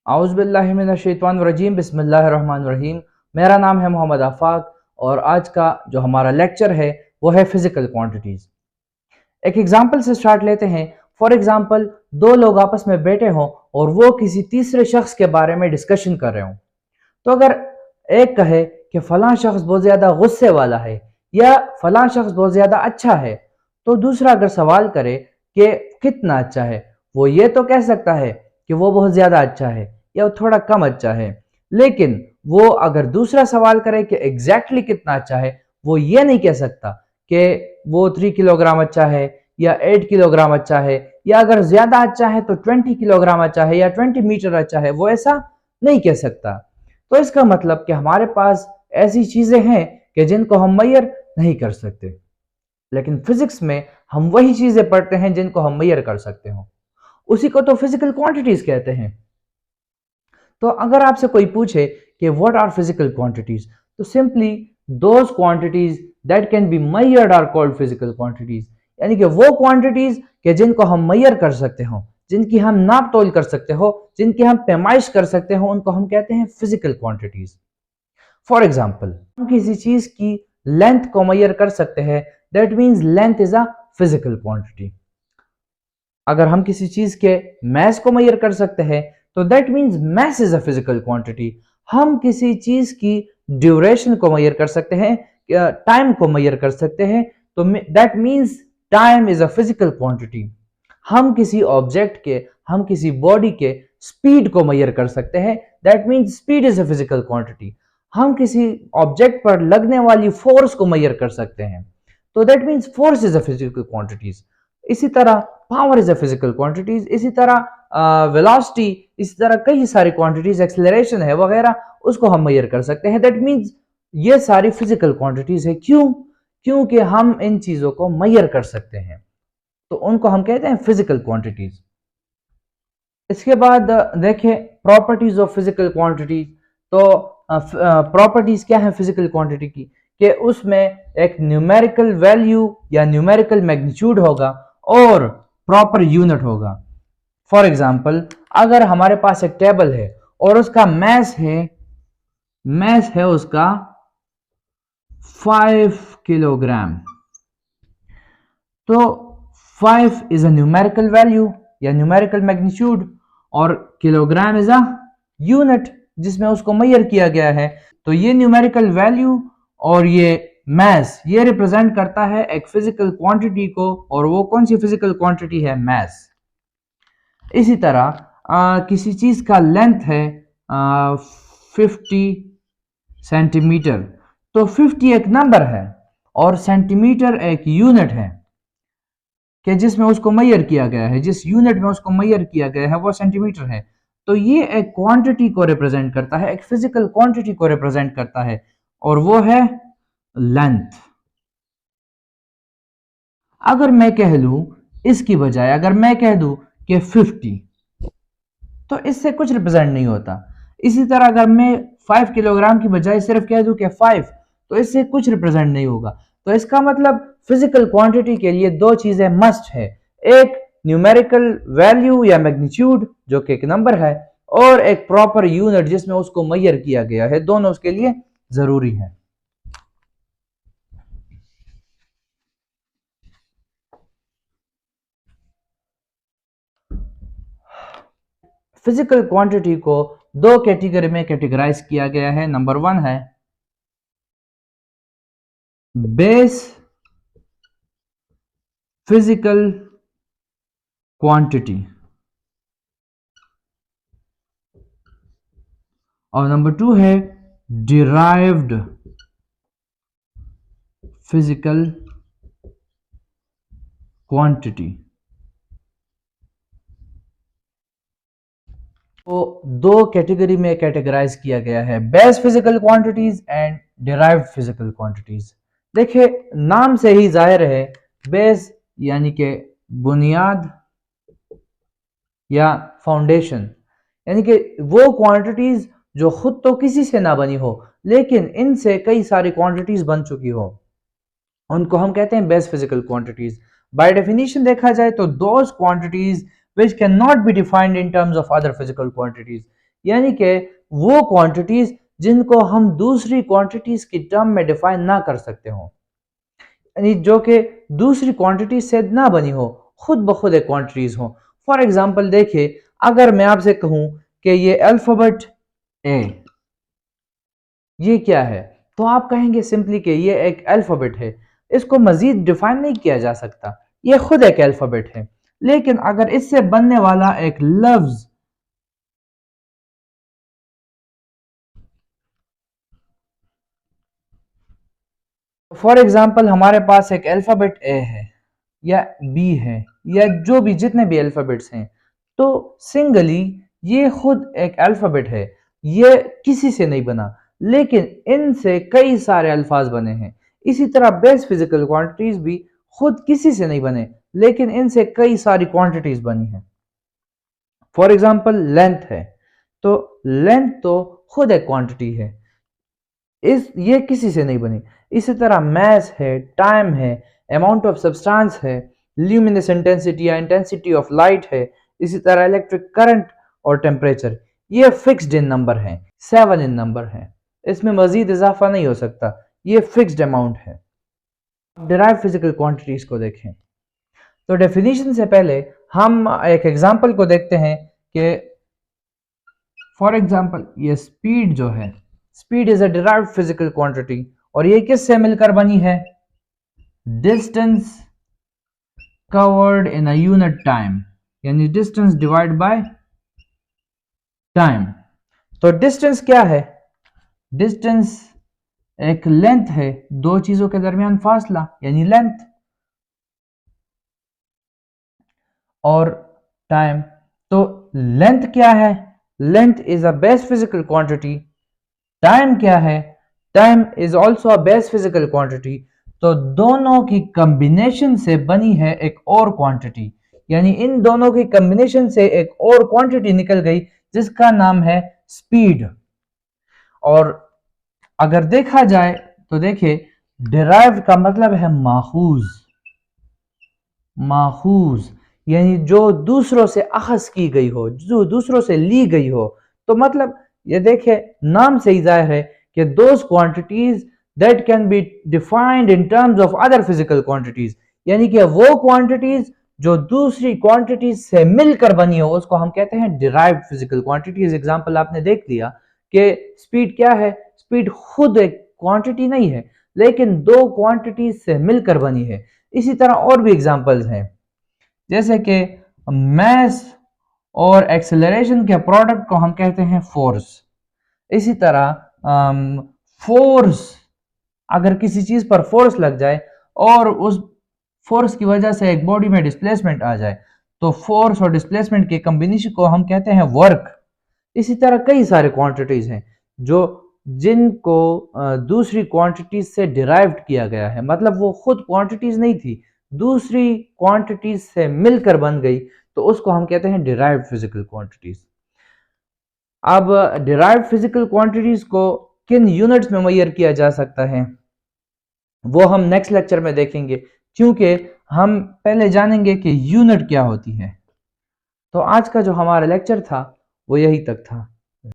औज़ुबिल्लाहिमिनश्शैतानिर्रजीम बिस्मिल्लाहिर्रहमानिर्रहीम। मेरा नाम है मोहम्मद आफाक और आज का जो हमारा लेक्चर है वो है फिजिकल क्वांटिटीज़। एक एग्जांपल से स्टार्ट लेते हैं। फॉर एग्जांपल, दो लोग आपस में बैठे हों और वो किसी तीसरे शख्स के बारे में डिस्कशन कर रहे हों। तो अगर एक कहे कि फलां शख्स बहुत ज़्यादा गुस्से वाला है या फलां शख्स बहुत ज़्यादा अच्छा है, तो दूसरा अगर सवाल करे कि कितना अच्छा है, वो ये तो कह सकता है कि वो बहुत ज़्यादा अच्छा है या वो थोड़ा कम अच्छा है। लेकिन वो अगर दूसरा सवाल करे कि एग्जैक्टली कितना अच्छा है, वो ये नहीं कह सकता कि वो 3 किलोग्राम अच्छा है या 8 किलोग्राम अच्छा है, या अगर ज़्यादा अच्छा है तो 20 किलोग्राम अच्छा है या 20 मीटर अच्छा है, वो ऐसा नहीं कह सकता। तो इसका मतलब कि हमारे पास ऐसी चीजें हैं कि जिनको हम मैयर नहीं कर सकते, लेकिन फिजिक्स में हम वही चीजें पढ़ते हैं जिनको हम मैयर कर सकते हो। उसी को तो फिजिकल क्वांटिटीज कहते हैं। तो अगर आपसे कोई पूछे कि व्हाट आर फिजिकल क्वांटिटीज, तो simply those quantities that can be measured are called physical quantities. यानी कि वो क्वांटिटीज के जिनको हम मैयर कर सकते हो, जिनकी हम नाप तोल कर सकते हो, जिनकी हम पैमाइश कर सकते हो, उनको हम कहते हैं फिजिकल क्वांटिटीज। फॉर एग्जाम्पल, हम किसी चीज की लेंथ को मैयर कर सकते हैं, that means length is a physical quantity. अगर हम किसी चीज के मैस को मैयर कर सकते हैं, तो that means mass is a physical quantity. हम किसी चीज की ड्यूरेशन को मैयर कर सकते हैं, टाइम को मैयर कर सकते हैं, तो that means time is a physical quantity. हम किसी ऑब्जेक्ट के, हम किसी बॉडी के स्पीड को मैयर कर सकते हैं, that means speed is a physical quantity. हम किसी ऑब्जेक्ट पर लगने वाली फोर्स को मैयर कर सकते हैं, तो that means force is a physical quantities. इसी तरह power is a physical quantities, इसी तरह वेलोसिटी, इसी तरह कई सारी क्वांटिटीज, एक्सेलरेशन है वगैरह, उसको हम मैयर कर सकते हैं। दैट मीन्स ये सारी फिजिकल क्वांटिटीज है। क्यों? क्योंकि हम इन चीजों को मैयर कर सकते हैं, तो उनको हम कहते हैं फिजिकल क्वांटिटीज। इसके बाद देखें प्रॉपर्टीज ऑफ फिजिकल क्वांटिटीज। तो प्रॉपर्टीज क्या है फिजिकल क्वांटिटी की, कि उसमें एक न्यूमेरिकल वैल्यू या न्यूमेरिकल मैग्नीट्यूड होगा और प्रॉपर यूनिट होगा। फॉर एग्जांपल, अगर हमारे पास एक टेबल है और उसका मैस है उसका 5 किलोग्राम, तो 5 इज अ न्यूमेरिकल वैल्यू या न्यूमेरिकल मैग्नीट्यूड और किलोग्राम इज अ यूनिट जिसमें उसको मैयर किया गया है। तो ये न्यूमेरिकल वैल्यू और ये मैस, ये रिप्रेजेंट करता है एक फिजिकल क्वांटिटी को, और वो कौन सी फिजिकल क्वांटिटी है? मैस। इसी तरह किसी चीज का लेंथ है 50 सेंटीमीटर, तो 50 एक नंबर है और सेंटीमीटर एक यूनिट है कि जिसमें उसको मैयर किया गया है, जिस यूनिट में उसको मैयर किया गया है वो सेंटीमीटर है। तो ये एक क्वांटिटी को रिप्रेजेंट करता है, एक फिजिकल क्वांटिटी को रिप्रेजेंट करता है, और वो है लेंथ। अगर मैं कह लूं, इसकी बजाय अगर मैं कह दूं कि 50, तो इससे कुछ रिप्रेजेंट नहीं होता। इसी तरह अगर मैं 5 किलोग्राम की बजाय सिर्फ कह दूं कि 5, तो इससे कुछ रिप्रेजेंट नहीं होगा। तो इसका मतलब फिजिकल क्वांटिटी के लिए दो चीजें मस्ट है, एक न्यूमेरिकल वैल्यू या मैग्नीट्यूड जो कि एक नंबर है, और एक प्रॉपर यूनिट जिसमें उसको मैयर किया गया है। दोनों उसके लिए जरूरी है। फिजिकल क्वांटिटी को दो कैटेगरी में कैटेगराइज किया गया है। नंबर 1 है बेस फिजिकल क्वांटिटी, और नंबर 2 है डिराइव्ड फिजिकल क्वांटिटी। तो दो कैटेगरी में कैटेगराइज किया गया है, base physical quantities and derived physical quantities. देखिए नाम से ही जाहिर है, बेस यानी कि बुनियाद या फाउंडेशन, यानी कि वो क्वांटिटीज जो खुद तो किसी से ना बनी हो लेकिन इनसे कई सारी क्वांटिटीज बन चुकी हो, उनको हम कहते हैं base physical quantities. By definition देखा जाए तो those quantities which cannot be defined in terms of other physical quantities, यानी कि वो क्वांटिटीज जिनको हम दूसरी क्वांटिटीज की टर्म में डिफाइन ना कर सकते हो, यानी जो कि दूसरी क्वांटिटी से ना बनी हो, खुद ब खुद एक क्वांटिटीज हो। फॉर एग्जांपल देखिए, अगर मैं आपसे कहूं कि ये अल्फाबेट ए, ये क्या है, तो आप कहेंगे सिंपली कि ये एक अल्फाबेट है, इसको मजीद डिफाइन नहीं किया जा सकता, ये खुद एक अल्फाबेट है। लेकिन अगर इससे बनने वाला एक लफ्ज फॉर एग्जाम्पल हमारे पास एक अल्फाबेट ए है या बी है या जो भी जितने भी अल्फाबेट्स हैं, तो सिंगली ये खुद एक अल्फाबेट है, ये किसी से नहीं बना, लेकिन इनसे कई सारे अल्फाज बने हैं। इसी तरह बेस फिजिकल क्वांटिटीज भी खुद किसी से नहीं बने, लेकिन इनसे कई सारी क्वांटिटीज बनी हैं। फॉर एग्जाम्पल लेंथ है, तो लेंथ तो खुद एक क्वांटिटी है, इस ये किसी से नहीं बनी। इसी तरह मैस है, टाइम है, अमाउंट ऑफ सब्सटेंस है, ल्यूमिनस इंटेंसिटी या इंटेंसिटी ऑफ लाइट है, इसी तरह इलेक्ट्रिक करंट और टेम्परेचर, ये फिक्स्ड इन नंबर है, 7 इन नंबर है, इसमें मजीद इजाफा नहीं हो सकता, ये फिक्स्ड अमाउंट है। डिराइव फिजिकल क्वांटिटीज को देखें, तो डेफिनेशन से पहले हम एक एग्जांपल को देखते हैं कि फॉर एग्जांपल ये स्पीड जो है, speed is a derived physical quantity, और ये किससे मिलकर बनी है, distance covered in a unit time, यानी डिस्टेंस डिवाइड बाय टाइम। तो डिस्टेंस क्या है, डिस्टेंस एक लेंथ है, दो चीजों के दरमियान फासला यानी लेंथ, और टाइम। तो लेंथ क्या है, length is a base physical quantity. Time क्या है, time is also a base physical quantity. तो दोनों की कॉम्बिनेशन से बनी है एक और क्वांटिटी, यानी इन दोनों की कॉम्बिनेशन से एक और क्वांटिटी निकल गई जिसका नाम है स्पीड। और अगर देखा जाए तो देखिए, डिराइव का मतलब है माखूज, माखूज यानी जो दूसरों से अखज की गई हो, जो दूसरों से ली गई हो। तो मतलब ये देखिए, नाम से ही जाहिर है कि those quantities that can be defined in terms of other physical quantities, यानी कि वो क्वांटिटीज जो दूसरी क्वांटिटीज से मिलकर बनी हो, उसको हम कहते हैं डिराइव्ड फिजिकल क्वांटिटीज। एग्जांपल आपने देख लिया कि स्पीड क्या है, स्पीड खुद एक क्वांटिटी नहीं है, लेकिन दो क्वांटिटीज से मिलकर बनी है। इसी तरह और भी एग्जांपल्स हैं, जैसे कि मैस और एक्सेलरेशन के प्रोडक्ट को हम कहते हैं फोर्स। इसी तरह फोर्स, अगर किसी चीज पर फोर्स लग जाए और उस फोर्स की वजह से एक बॉडी में डिस्प्लेसमेंट आ जाए, तो फोर्स और डिस्प्लेसमेंट के कॉम्बिनेशन को हम कहते हैं वर्क। इसी तरह कई सारे क्वांटिटीज हैं जो जिनको दूसरी क्वांटिटीज से डिराइव्ड किया गया है, मतलब वो खुद क्वांटिटीज नहीं थी, दूसरी क्वांटिटीज से मिलकर बन गई, तो उसको हम कहते हैं डिराइव्ड फिजिकल क्वांटिटीज। अब डिराइव्ड फिजिकल क्वांटिटीज को किन यूनिट्स में मेजर किया जा सकता है, वो हम नेक्स्ट लेक्चर में देखेंगे, क्योंकि हम पहले जानेंगे कि यूनिट क्या होती है। तो आज का जो हमारा लेक्चर था वो यही तक था।